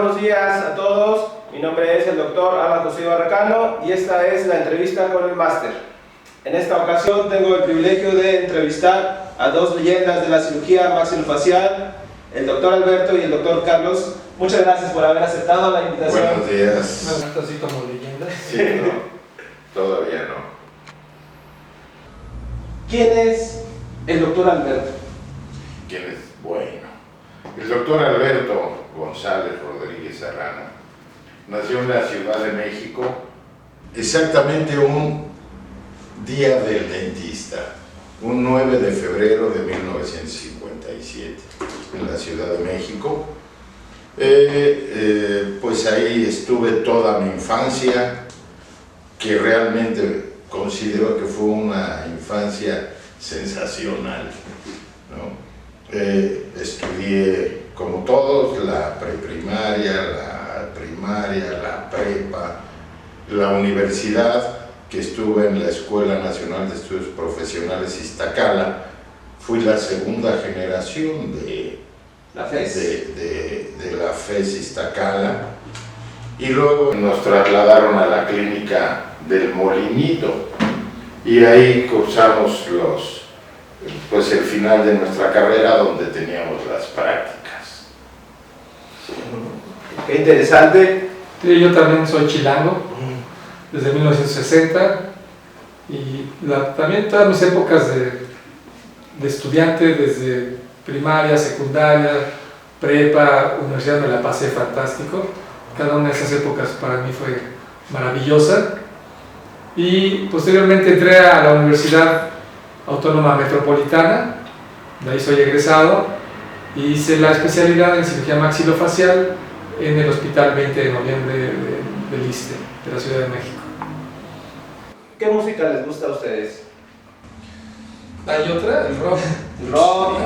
buenos días a todos. Mi nombre es el doctor Alan José Barracano y esta es la entrevista con el máster. En esta ocasión tengo el privilegio de entrevistar a dos leyendas de la cirugía maxilofacial, el doctor Alberto y el doctor Carlos. Muchas gracias por haber aceptado la invitación. Buenos días. Así como leyendas. Sí, no, todavía no. ¿Quién es el doctor Alberto? ¿Quién es? Bueno, el doctor Alberto González Rodríguez Serrano nació en la Ciudad de México, exactamente un día del dentista, un 9 de febrero de 1957, en la Ciudad de México. Pues ahí estuve toda mi infancia, que realmente considero que fue una infancia sensacional, ¿no? Estudié, como todos, la preprimaria, la primaria, la prepa, la universidad, que estuve en la Escuela Nacional de Estudios Profesionales Iztacala. Fui la segunda generación de La FES. de la FES Iztacala, y luego nos trasladaron a la clínica del Molinito y ahí cursamos pues el final de nuestra carrera, donde teníamos las prácticas. Qué interesante. Sí, yo también soy chilango, desde 1960, y también todas mis épocas de estudiante, desde primaria, secundaria, prepa, universidad, me la pasé fantástico. Cada una de esas épocas para mí fue maravillosa. Y posteriormente entré a la Universidad Autónoma Metropolitana, de ahí soy egresado, y hice la especialidad en cirugía maxilofacial en el Hospital 20 de Noviembre del ISSSTE, de la Ciudad de México. ¿Qué música les gusta a ustedes? Hay otra, el rock. Rock,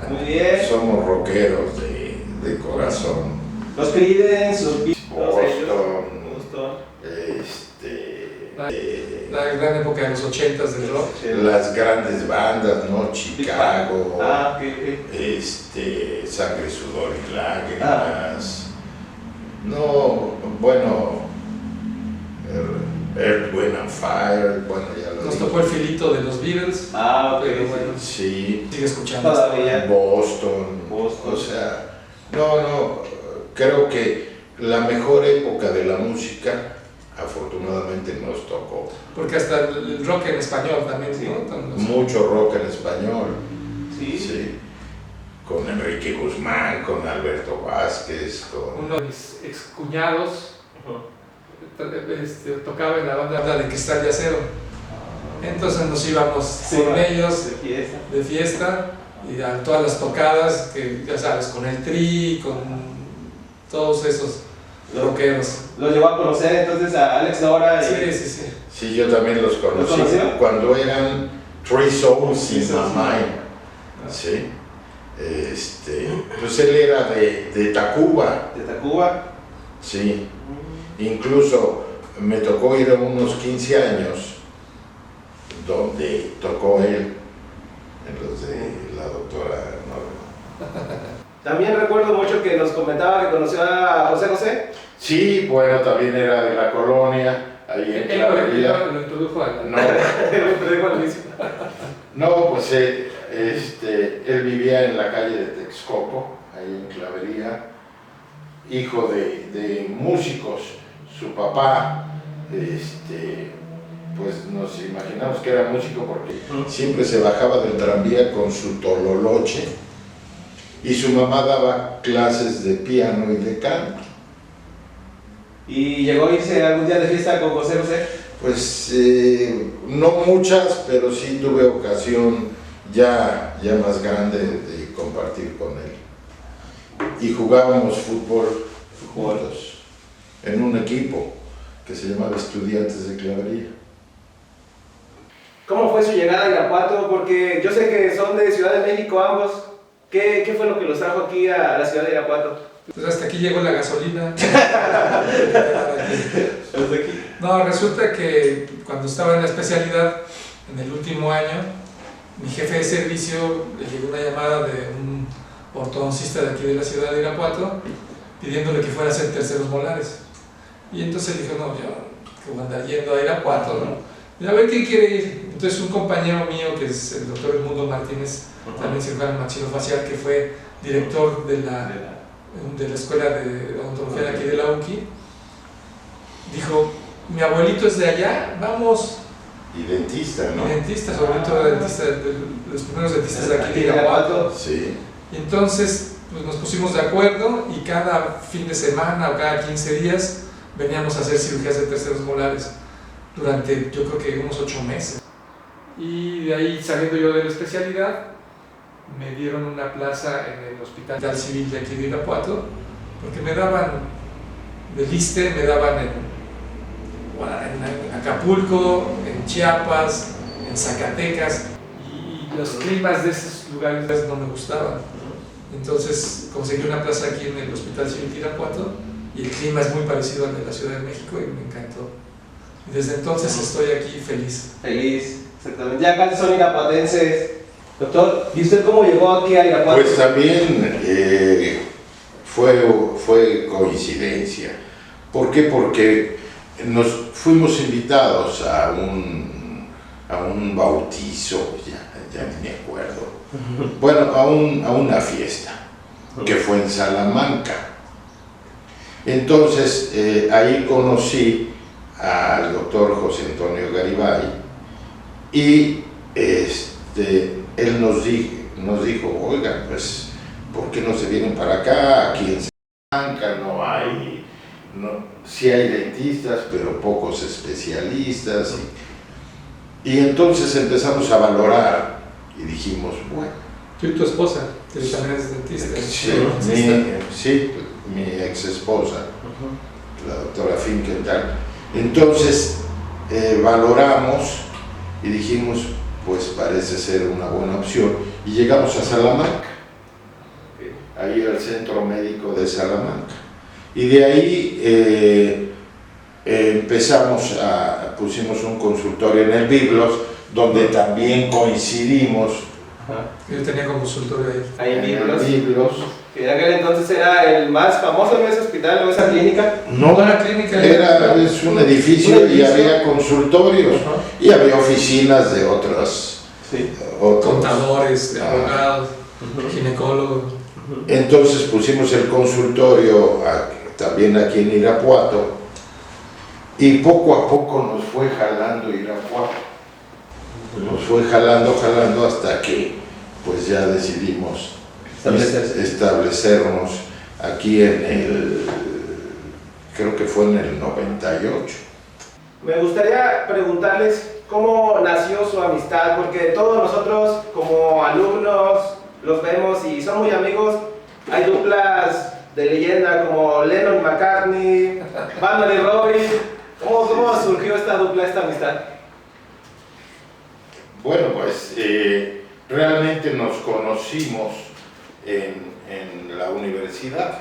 muy bien. Somos rockeros de corazón. Los Creedence, los Beatles, Boston, La gran época de los 80s del rock. las grandes bandas, ¿no? Chicago, okay. Sangre, Sudor y Lágrimas. No, bueno, Earth, Wind and Fire, bueno, ya lo Nos dije. tocó el filito de los Beatles, Ok, pero bueno, Sí, sigue escuchando. Todavía. Boston, o sea, no, creo que la mejor época de la música, afortunadamente, nos tocó. Porque hasta el rock en español también, Sí. ¿no? Mucho rock en español, Sí. sí, con Enrique Guzmán, con Alberto Vázquez, con... Uno de mis excuñados tocaba en la banda de Cristal de Acero. Entonces nos íbamos con ellos de fiesta y a todas las tocadas, que ya sabes, con el Tri, con todos esos rockeros. Los llevó a conocer entonces a Alex Lora. Sí. Sí, yo también los conocí. ¿Los conoció? Cuando eran Three Souls in My Mind. Sí. Pues él era de Tacuba. De Tacuba. Sí. Incluso me tocó ir a unos 15 años donde tocó él, en los de la doctora Norma. También recuerdo mucho que nos comentaba que conoció a José José. Sí, bueno, también era de la colonia, ahí en Clavería. Lo introdujo a la... No, pues él vivía en la calle de Texcoco, ahí en Clavería, hijo de músicos. Su papá, pues nos imaginamos que era músico porque siempre se bajaba del tranvía con su tololoche, y su mamá daba clases de piano y de canto. ¿Y llegó a irse algún día de fiesta con José José? Pues no muchas, pero sí tuve ocasión ya más grande de compartir con él. Y jugábamos fútbol juntos en un equipo que se llamaba Estudiantes de Clavería. ¿Cómo fue su llegada a Irapuato? Porque yo sé que son de Ciudad de México ambos. ¿Qué fue lo que los trajo aquí a la ciudad de Irapuato? Pues hasta aquí llegó la gasolina. Desde aquí. No, resulta que cuando estaba en la especialidad, en el último año, mi jefe de servicio le llegó una llamada de un ortodoncista de aquí de la ciudad de Irapuato pidiéndole que fuera a hacer terceros molares. Y entonces él dijo, no, yo que voy a andar yendo a Irapuato, ¿no? Y a ver quién quiere ir. Entonces un compañero mío, que es el doctor Edmundo Martínez, también cirujano maxilofacial, que fue director de la escuela de odontología de aquí de la UCI, dijo, mi abuelito es de allá, vamos. Y dentista, ¿no? Y dentista, sobre todo dentista, de los primeros dentistas de aquí de Irapuato. Sí. Y entonces pues, nos pusimos de acuerdo y cada fin de semana o cada 15 días veníamos a hacer cirugías de terceros molares durante yo creo que unos 8 meses. Y de ahí saliendo yo de la especialidad, me dieron una plaza en el Hospital Civil de aquí de Irapuato, porque me daban del ISSSTE, me daban en Acapulco, en Chiapas, en Zacatecas, y los climas de esos lugares no me gustaban. Entonces conseguí una plaza aquí en el Hospital Civil de Irapuato, y el clima es muy parecido al de la Ciudad de México y me encantó. Y desde entonces estoy aquí feliz. Feliz, exactamente. Ya casi son irapuatenses. Doctor, ¿y usted cómo llegó aquí a Irapuato? Pues también fue coincidencia. ¿Por qué? Porque nos fuimos invitados a un bautizo, ya ni me acuerdo. Bueno, a una fiesta que fue en Salamanca. Entonces ahí conocí al doctor José Antonio Garibay y él nos dijo, oigan, pues, ¿por qué no se vienen para acá? Aquí en Salamanca sí hay dentistas, pero pocos especialistas. Y entonces empezamos a valorar y dijimos, bueno. Tú y tu esposa, que también es dentista. Sí, mi ex esposa, la doctora Finkenthal. Entonces valoramos y dijimos, pues parece ser una buena opción. Y llegamos a Salamanca, ahí al Centro Médico de Salamanca. Y de ahí pusimos un consultorio en el Biblos, donde también coincidimos. Yo tenía consultorio ahí. Ahí en Biblos. Que en aquel entonces era el más famoso en ese hospital o esa clínica. No, era clínica. Es un edificio y había consultorios y había oficinas de otros contadores, de abogados, ginecólogos. Entonces pusimos el consultorio también aquí en Irapuato y poco a poco nos fue jalando Irapuato. Nos fue jalando hasta que pues ya decidimos establecernos aquí creo que fue en el 98. Me gustaría preguntarles cómo nació su amistad, porque todos nosotros como alumnos los vemos y son muy amigos. Hay duplas de leyenda como Lennon y McCartney, Batman y Robin. ¿Cómo surgió esta dupla, esta amistad? Bueno, pues realmente nos conocimos en la universidad.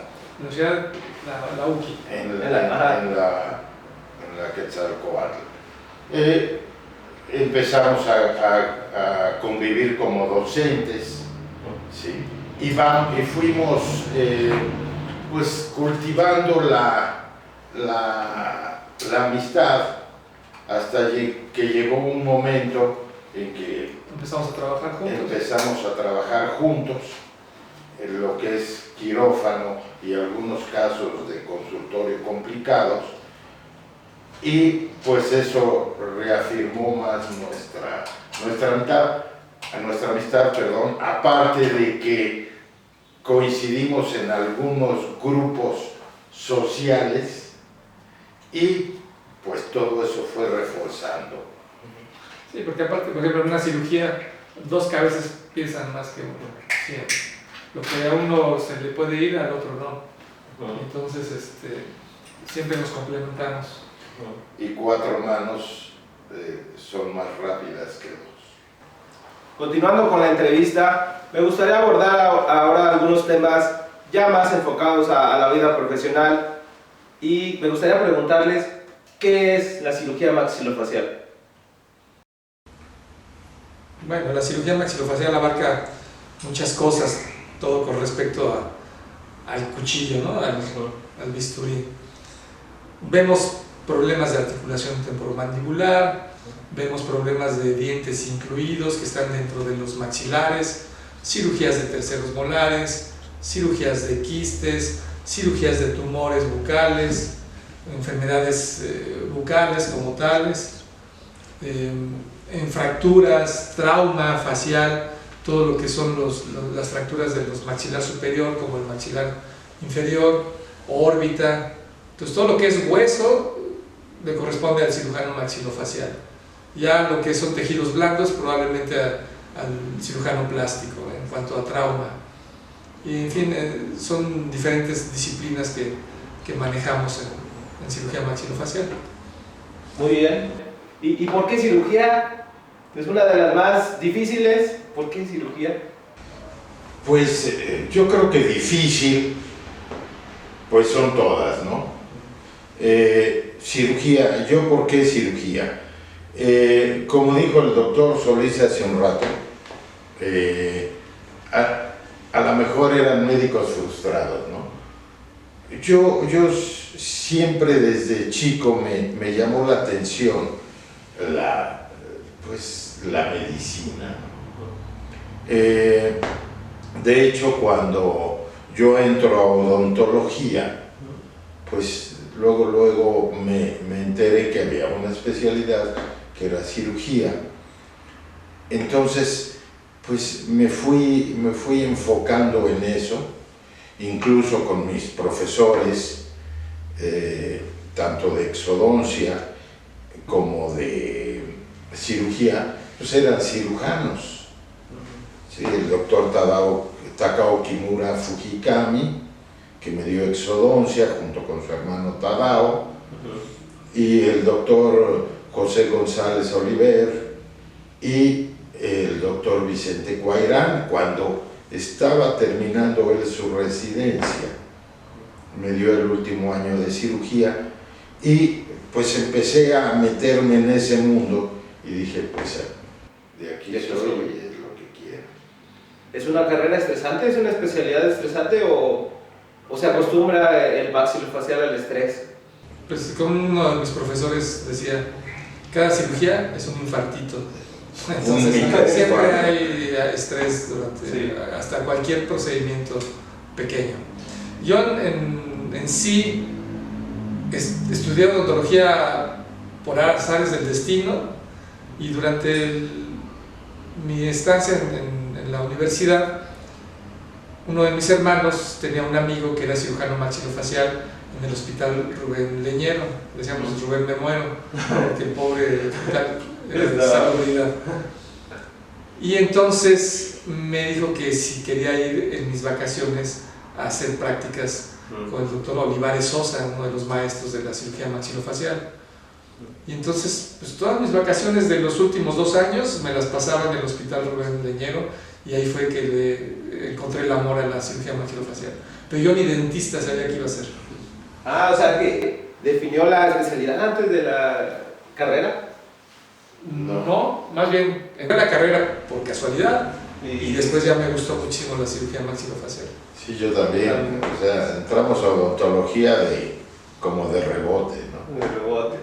La UCI. En la Quetzalcóatl. Empezamos a convivir como docentes, ¿sí? Y fuimos pues cultivando la amistad hasta que llegó un momento en que empezamos a trabajar juntos en lo que es quirófano y algunos casos de consultorio complicados, y pues eso reafirmó más nuestra amistad, aparte de que coincidimos en algunos grupos sociales y pues todo eso fue reforzando. Sí, porque aparte, por ejemplo, en una cirugía, dos cabezas piensan más que uno. Siempre. Lo que a uno se le puede ir, al otro no. Entonces, siempre nos complementamos. Y 4 manos son más rápidas que 2. Continuando con la entrevista, me gustaría abordar ahora algunos temas ya más enfocados a la vida profesional, y me gustaría preguntarles ¿qué es la cirugía maxilofacial? Bueno, la cirugía maxilofacial abarca muchas cosas, todo con respecto al cuchillo, ¿no? Al bisturí. Vemos problemas de articulación temporomandibular, vemos problemas de dientes incluidos que están dentro de los maxilares, cirugías de terceros molares, cirugías de quistes, cirugías de tumores bucales, enfermedades bucales como tales, en fracturas, trauma facial, todo lo que son las fracturas de los maxilar superior como el maxilar inferior, órbita. Entonces todo lo que es hueso le corresponde al cirujano maxilofacial. Ya lo que son tejidos blandos probablemente al cirujano plástico en cuanto a trauma. Y en fin, son diferentes disciplinas que manejamos en cirugía maxilofacial. Muy bien. ¿Y por qué cirugía? Es una de las más difíciles. ¿Por qué cirugía? Pues yo creo que difícil, pues son todas, ¿no? Cirugía, ¿yo por qué cirugía? Como dijo el doctor Solís hace un rato, a lo mejor eran médicos frustrados, ¿no? Yo siempre desde chico me llamó la atención la medicina. De hecho, cuando yo entro a odontología, pues luego me enteré que había una especialidad que era cirugía. Entonces, pues me fui enfocando en eso, incluso con mis profesores, tanto de exodoncia como de cirugía, pues eran cirujanos. Sí, el doctor Takao Kimura Fujikami, que me dio exodoncia junto con su hermano Tadao, y el doctor José González Oliver y el doctor Vicente Guairán, cuando estaba terminando él su residencia, me dio el último año de cirugía y pues empecé a meterme en ese mundo y dije, pues de aquí soy, es lo que quiero. ¿Es una carrera estresante? ¿Es una especialidad estresante o se acostumbra el maxilofacial al estrés? Pues como uno de mis profesores decía, cada cirugía es un infartito. Entonces siempre hay estrés durante hasta cualquier procedimiento pequeño. Yo en sí estudié odontología por azares del destino y durante mi estancia en la universidad, uno de mis hermanos tenía un amigo que era cirujano maxilofacial en el hospital Rubén Leñero, decíamos Rubén me muero, porque el pobre hospital era de salubridad. Y entonces me dijo que si quería ir en mis vacaciones a hacer prácticas con el doctor Olivares Sosa, uno de los maestros de la cirugía maxilofacial. Y entonces, pues todas mis vacaciones de los últimos 2 años me las pasaba en el hospital Rubén Leñero y ahí fue que le encontré el amor a la cirugía maxilofacial. Pero yo ni dentista sabía qué iba a hacer. Ah, o sea que definió la especialidad antes de la carrera. No, más bien entré a la carrera por casualidad y después ya me gustó muchísimo la cirugía maxilofacial. Sí, yo también. O sea, entramos a odontología como de rebote, ¿no? De rebote.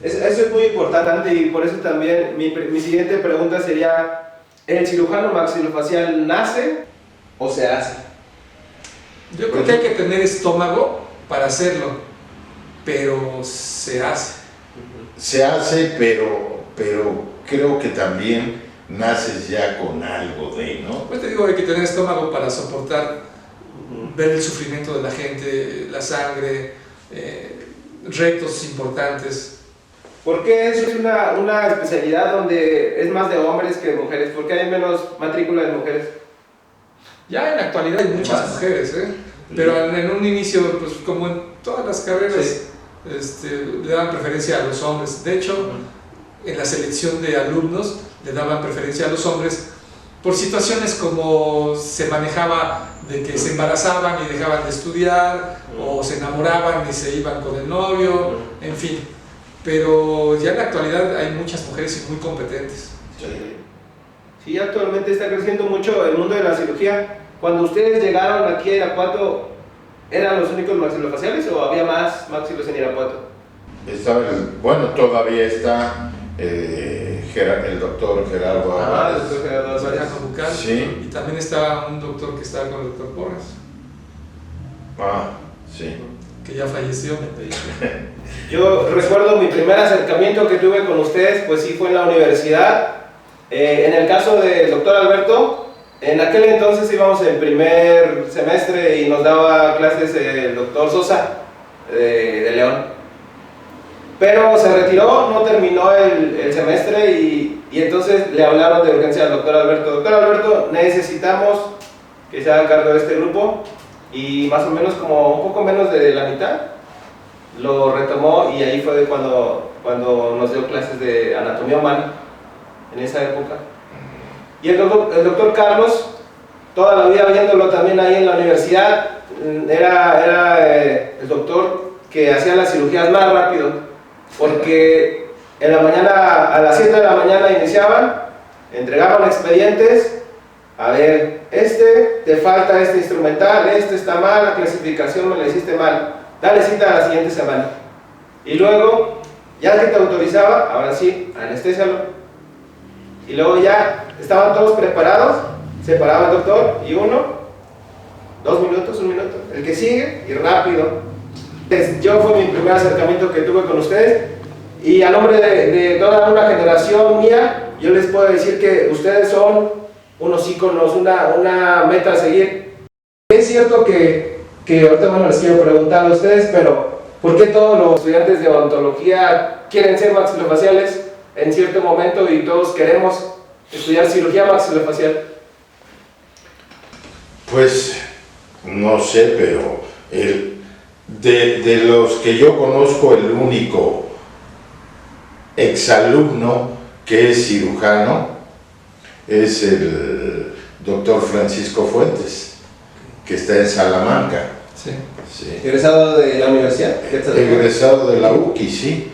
Eso es muy importante y por eso también mi siguiente pregunta sería, ¿el cirujano maxilofacial nace o se hace? Yo creo que hay que tener estómago para hacerlo, pero se hace. Se hace, pero creo que también naces ya con algo de, ¿no? Pues te digo, hay que tener estómago para soportar, ver el sufrimiento de la gente, la sangre, retos importantes. ¿Por qué es una especialidad donde es más de hombres que de mujeres? ¿Por qué hay menos matrícula de mujeres? Ya en la actualidad hay muchas mujeres, pero en un inicio, pues como en todas las carreras, le daban preferencia a los hombres. De hecho, en la selección de alumnos le daban preferencia a los hombres por situaciones como se manejaba de que se embarazaban y dejaban de estudiar, o se enamoraban y se iban con el novio, en fin. Pero ya en la actualidad hay muchas mujeres muy competentes. Sí, actualmente está creciendo mucho el mundo de la cirugía. Cuando ustedes llegaron aquí a Irapuato, ¿eran los únicos maxilofaciales o había más maxilos en Irapuato? Bueno, todavía está el doctor Gerardo Álvarez. El doctor Gerardo Álvarez. Bucal, Sí. y también estaba un doctor que estaba con el doctor Porras, Sí. que ya falleció. Yo recuerdo mi primer acercamiento que tuve con ustedes, pues sí fue en la universidad. En el caso del doctor Alberto, en aquel entonces íbamos en primer semestre y nos daba clases el doctor Sosa de León. Pero se retiró, no terminó el semestre y entonces le hablaron de urgencia al doctor Alberto. Doctor Alberto, necesitamos que se haga cargo de este grupo, y más o menos como un poco menos de la mitad lo retomó, y ahí fue cuando nos dio clases de anatomía humana en esa época. Y el doctor Carlos, toda la vida viéndolo también ahí en la universidad, era el doctor que hacía las cirugías más rápido, porque en la mañana, a las 7 de la mañana iniciaban, entregaban expedientes. A ver, te falta este instrumental, este está mal, la clasificación me la hiciste mal, dale cita a la siguiente semana. Y luego, ya que te autorizaba, ahora sí, anestésialo. Y luego ya estaban todos preparados, se paraba el doctor y 1, 2 minutos, 1 minuto, el que sigue y rápido. Yo fue mi primer acercamiento que tuve con ustedes, y a nombre de toda una generación mía, yo les puedo decir que ustedes son unos íconos, una meta a seguir. Es cierto que ahorita bueno les quiero preguntar a ustedes, pero ¿por qué todos los estudiantes de odontología quieren ser maxilofaciales en cierto momento y todos queremos estudiar cirugía maxilofacial? Pues no sé, pero de los que yo conozco, el único exalumno que es cirujano es el doctor Francisco Fuentes, que está en Salamanca. Sí. Sí. ¿Egresado de la universidad? Egresado de la UQI, sí.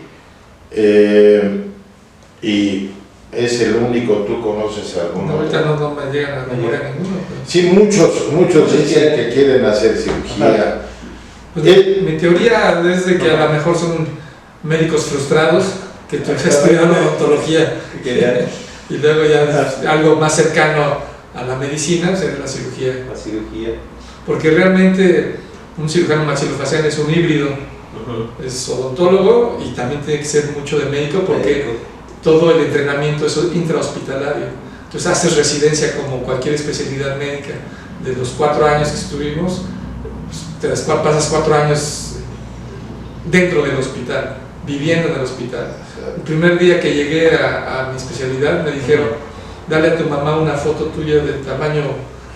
Y es el único. ¿Tú conoces alguno? Ahorita no me llegan a la memoria ninguno. Pero... Sí, muchos dicen que quieren hacer cirugía. Pues mi teoría es de que a lo mejor son médicos frustrados que estudiaron odontología y luego ya algo más cercano a la medicina, o sea, la cirugía. La cirugía. Porque realmente un cirujano maxilofacial es un híbrido, es odontólogo y también tiene que ser mucho de médico, porque todo el entrenamiento es intrahospitalario. Entonces haces residencia como cualquier especialidad médica. De los 4 años que estuvimos, pasas 4 años dentro del hospital, viviendo en el hospital. El primer día que llegué a mi especialidad me dijeron, dale a tu mamá una foto tuya del tamaño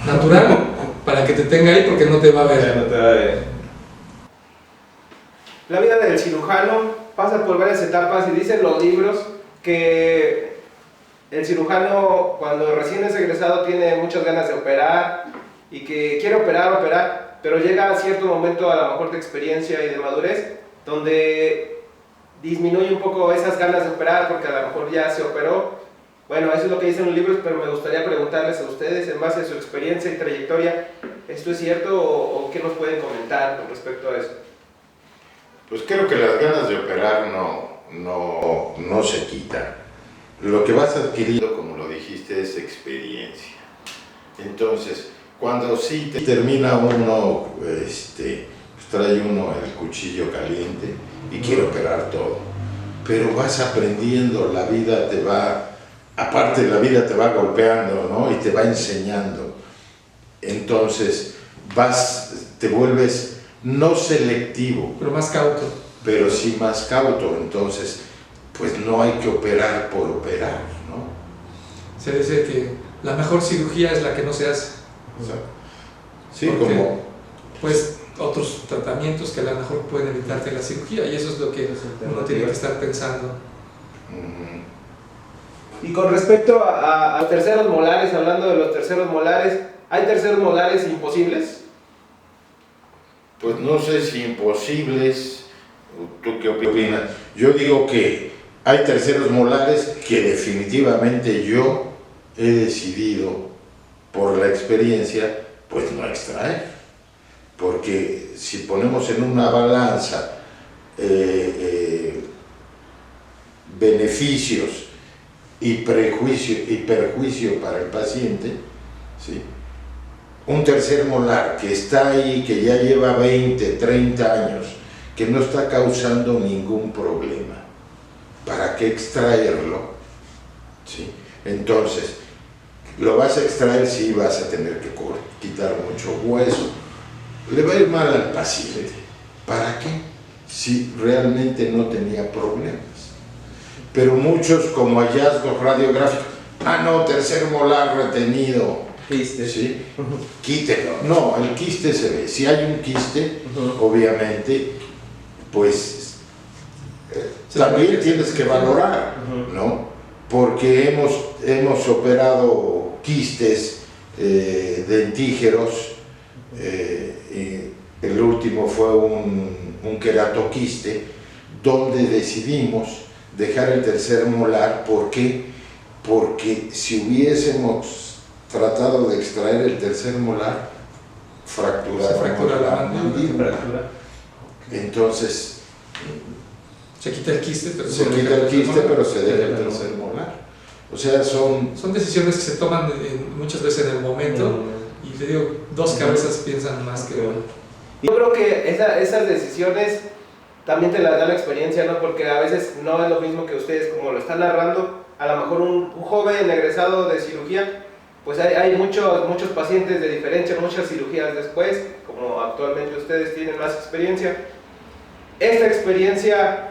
natural para que te tenga ahí, porque no te va a ver. No te va a ver. La vida del cirujano pasa por varias etapas, y dicen los libros que el cirujano cuando recién es egresado tiene muchas ganas de operar y que quiere operar, pero llega a cierto momento a lo mejor de experiencia y de madurez donde disminuye un poco esas ganas de operar porque a lo mejor ya se operó. Bueno, eso es lo que dicen los libros, pero me gustaría preguntarles a ustedes, en base a su experiencia y trayectoria, ¿esto es cierto o qué nos pueden comentar con respecto a eso? Pues creo que las ganas de operar no se quitan. Lo que vas adquiriendo, como lo dijiste, es experiencia. Entonces, cuando sí termina uno, pues trae uno el cuchillo caliente y quiere operar todo. Pero vas aprendiendo, la vida te va golpeando, ¿no? Y te va enseñando. Entonces, te vuelves no selectivo, Pero más cauto. pero sí más cauto. Entonces, pues no hay que operar por operar, ¿no? Se dice que la mejor cirugía es la que no se hace. O sea, sí, Porque, como... pues otros tratamientos que a lo mejor pueden evitarte la cirugía, y eso es lo que uno tiene que estar pensando. Y con respecto a los terceros molares, hablando de los terceros molares, ¿hay terceros molares imposibles? Pues no sé si imposibles. ¿Tú qué opinas? Yo digo que hay terceros molares que definitivamente yo he decidido, por la experiencia, pues no extraer, porque si ponemos en una balanza beneficios y perjuicio para el paciente, ¿sí? Un tercer molar que está ahí, que ya lleva 20, 30 años, que no está causando ningún problema, ¿para qué extraerlo? ¿Sí? Entonces, lo vas a extraer, sí, vas a tener que quitar mucho hueso, le va a ir mal al paciente. ¿Para qué? Si realmente no tenía problemas. Pero muchos, como hallazgos radiográficos, no, tercer molar retenido, Quiste. ¿sí? Quítelo. No, el quiste se ve. Si hay un quiste, obviamente, pues también tienes que valorar, ¿no? Porque hemos operado quistes dentígeros, el último fue un queratoquiste, donde decidimos dejar el tercer molar. ¿Por qué? Porque si hubiésemos tratado de extraer el tercer molar, fractura la mandíbula. Entonces, se quita el quiste, pero se deja el tercer molar. O sea, son decisiones que se toman muchas veces en el momento, y te digo, dos cabezas piensan más que una. Yo creo que esas decisiones también te las da la experiencia, ¿no? Porque a veces no es lo mismo que ustedes como lo están narrando. A lo mejor un joven egresado de cirugía, pues hay muchos pacientes de diferencia, muchas cirugías después, como actualmente ustedes tienen más experiencia. Esta experiencia,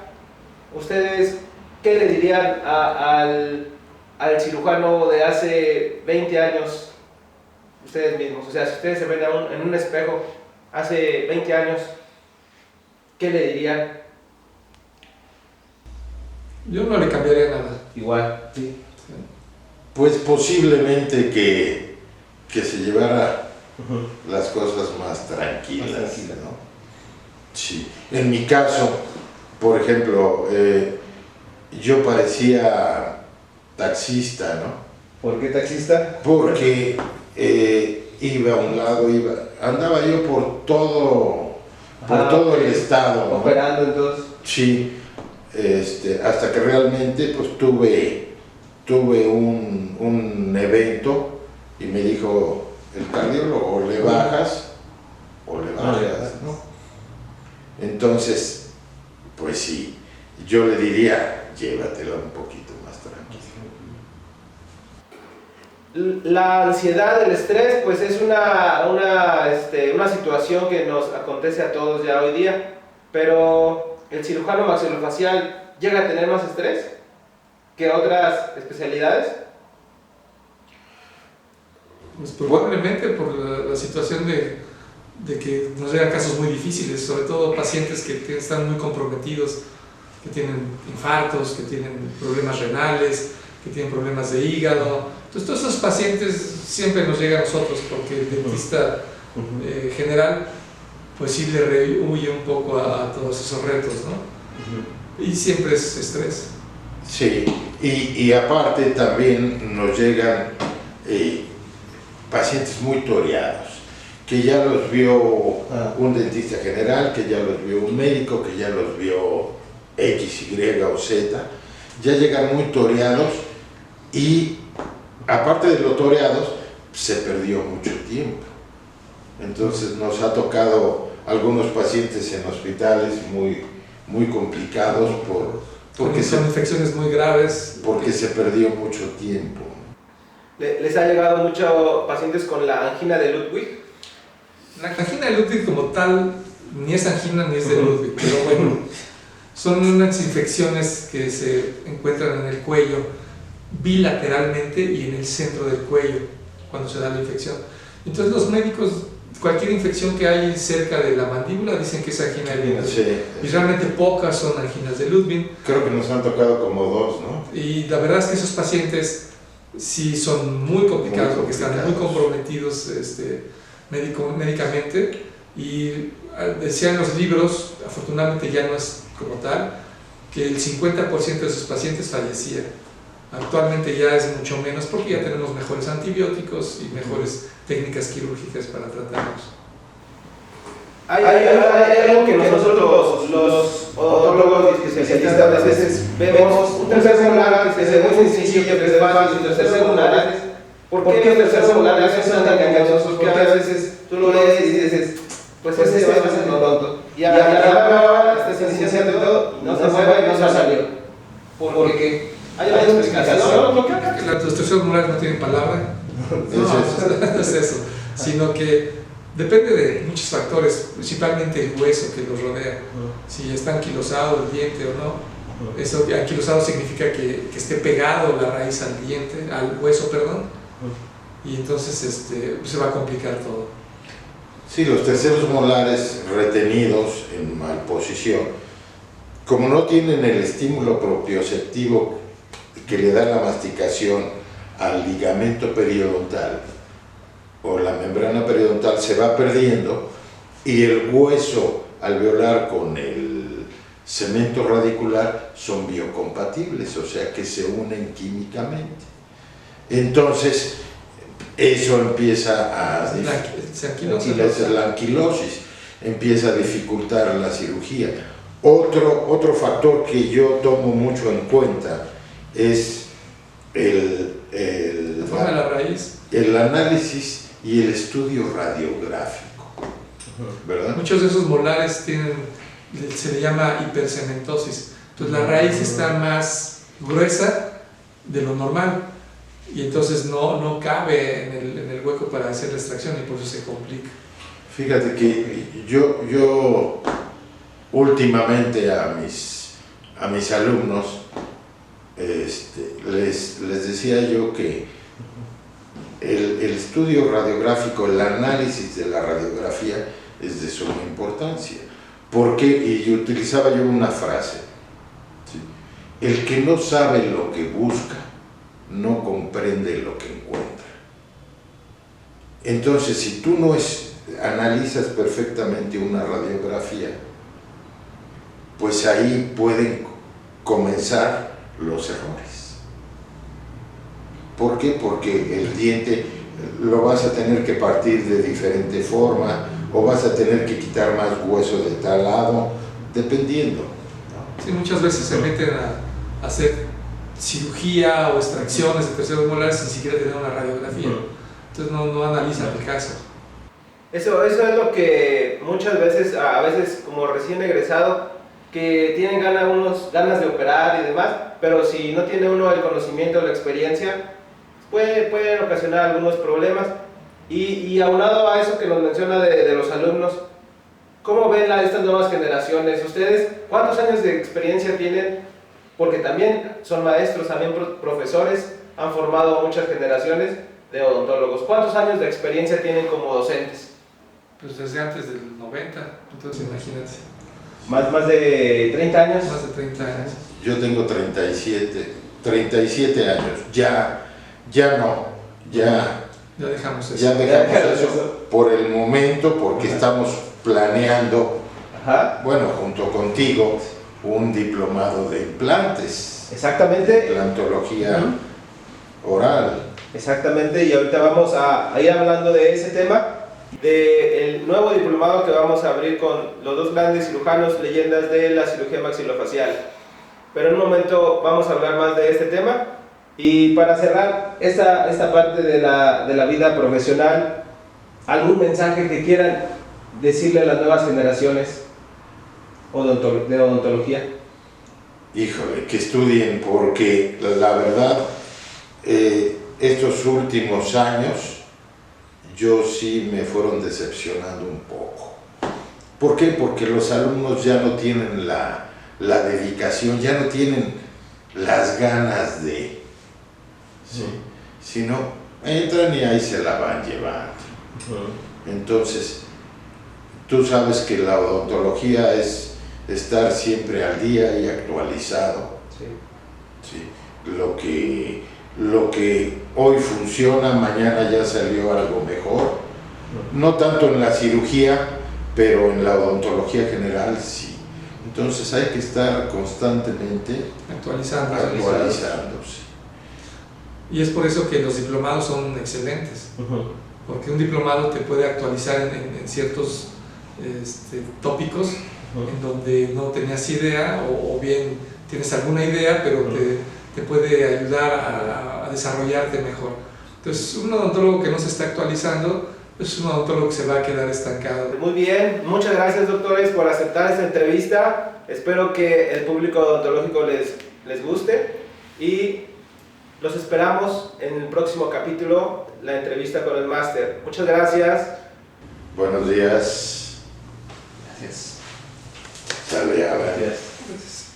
¿ustedes qué le dirían al cirujano de hace 20 años, ustedes mismos? O sea, si ustedes se ven en un espejo hace 20 años, ¿qué le dirían? Yo no le cambiaría nada. Igual, sí. Pues posiblemente que se llevara las cosas más tranquilas, ¿no? Sí. En mi caso, por ejemplo, yo parecía taxista, ¿no? ¿Por qué taxista? Porque iba a un lado, andaba yo por todo el estado, ¿no? Operando entonces. Sí, hasta que realmente pues tuve un evento y me dijo el cardiólogo, o le bajas o le bajas, ¿no? Entonces, pues sí, yo le diría, llévatela un poquito más tranquila. La ansiedad, el estrés, pues es una situación que nos acontece a todos ya hoy día, pero el cirujano maxilofacial llega a tener más estrés que otras especialidades. Pues probablemente por la situación de que nos llegan casos muy difíciles, sobre todo pacientes que están muy comprometidos, que tienen infartos, que tienen problemas renales, que tienen problemas de hígado. Entonces todos esos pacientes siempre nos llegan a nosotros, porque el dentista general pues sí le rehuye un poco a todos esos retos, ¿no? Y siempre es estrés. Sí, y aparte también nos llegan pacientes muy toreados, que ya los vio un dentista general, que ya los vio un médico, que ya los vio X, Y o Z, ya llegan muy toreados, y aparte de los toreados, se perdió mucho tiempo. Entonces nos ha tocado algunos pacientes en hospitales muy complicados porque son infecciones muy graves. Porque se perdió mucho tiempo. ¿Les ha llegado mucho pacientes con la angina de Ludwig? La angina de Ludwig como tal, ni es angina ni es de Ludwig, pero bueno, son unas infecciones que se encuentran en el cuello bilateralmente y en el centro del cuello cuando se da la infección. Entonces los médicos, cualquier infección que hay cerca de la mandíbula dicen que es angina de Ludwig. Sí, y realmente pocas son anginas de Ludwig. Creo que nos han tocado como 2, ¿no? Y la verdad es que esos pacientes sí son muy complicados porque están muy comprometidos médicamente, y decían los libros, afortunadamente ya no es como tal, que el 50% de sus pacientes fallecían. Actualmente ya es mucho menos porque ya tenemos mejores antibióticos y mejores técnicas quirúrgicas para tratarlos. Hay algo que nosotros los odontólogos y especialistas a veces vemos, un tercer molar que es muy sencillo, que es fácil, un tercer molar. ¿Por qué los terceros molares son tan engañosos? Porque a veces tú lo ves y dices, pues este va a ser tonto. Y a la hora estás iniciando todo, no se mueve y no se salió. Porque hay una explicación. Los terceros molares no tienen palabra. No es eso, sino que depende de muchos factores, principalmente el hueso que los rodea. Si está anquilosado el diente o no. Eso, anquilosado significa que esté pegado la raíz al diente, al hueso, perdón. Y entonces se va a complicar todo. Sí, los terceros molares retenidos en mal posición, como no tienen el estímulo propioceptivo que le da la masticación al ligamento periodontal o la membrana periodontal, se va perdiendo, y el hueso alveolar con el cemento radicular son biocompatibles, o sea que se unen químicamente. Entonces eso empieza a la anquilosis, empieza a dificultar la cirugía. Otro factor que yo tomo mucho en cuenta es la forma de la raíz, el análisis y el estudio radiográfico, ¿verdad? Muchos de esos molares se le llama hipercementosis. Entonces la raíz está más gruesa de lo normal y entonces no cabe en el hueco para hacer la extracción y por eso se complica. Fíjate que yo últimamente a mis alumnos les decía yo que el estudio radiográfico, el análisis de la radiografía es de suma importancia. Porque, y utilizaba yo una frase, ¿sí? El que no sabe lo que busca, no comprende lo que encuentra. Entonces, si tú no analizas perfectamente una radiografía, pues ahí pueden comenzar los errores. ¿Por qué? Porque el diente lo vas a tener que partir de diferente forma, o vas a tener que quitar más hueso de tal lado, dependiendo. Sí, muchas veces se meten a hacer cirugía o extracciones de terceros molares sin siquiera tener una radiografía. Entonces no analizan el caso. Eso es lo que muchas veces, a veces como recién egresado, que tienen ganas de operar y demás, pero si no tiene uno el conocimiento o la experiencia, pueden ocasionar algunos problemas. Y aunado a eso que nos menciona de los alumnos, ¿cómo ven estas nuevas generaciones? ¿Ustedes cuántos años de experiencia tienen? Porque también son maestros, también profesores, han formado a muchas generaciones de odontólogos. ¿Cuántos años de experiencia tienen como docentes? Pues desde antes del 90, entonces imagínate. ¿Más de 30 años? Más de 30 años. Yo tengo 37 años, ya dejamos eso. Ya dejamos eso por el momento, porque estamos planeando, bueno, junto contigo, un diplomado de implantes. Exactamente. Implantología oral. Exactamente, y ahorita vamos a ir hablando de ese tema, del nuevo diplomado que vamos a abrir con los dos grandes cirujanos, leyendas de la cirugía maxilofacial. Pero en un momento vamos a hablar más de este tema. Y para cerrar esta parte de la vida profesional, ¿algún mensaje que quieran decirle a las nuevas generaciones de odontología? Híjole, que estudien, porque la verdad, estos últimos años yo sí me fueron decepcionando un poco. ¿Por qué? Porque los alumnos ya no tienen la dedicación, ya no tienen las ganas de... Sí. Si no, entran y ahí se la van llevando. Entonces, tú sabes que la odontología es estar siempre al día y actualizado. Sí. Lo que hoy funciona, mañana ya salió algo mejor. No tanto en la cirugía, pero en la odontología general sí. Entonces hay que estar constantemente actualizándose. Y es por eso que los diplomados son excelentes, porque un diplomado te puede actualizar en ciertos tópicos en donde no tenías idea, o bien tienes alguna idea, pero te puede ayudar a desarrollarte mejor. Entonces, un odontólogo que no se está actualizando es un odontólogo que se va a quedar estancado. Muy bien, muchas gracias, doctores, por aceptar esta entrevista. Espero que el público odontológico les guste y los esperamos en el próximo capítulo, la entrevista con el máster. Muchas gracias. Buenos días. Gracias. Sale ya, Gracias. Gracias.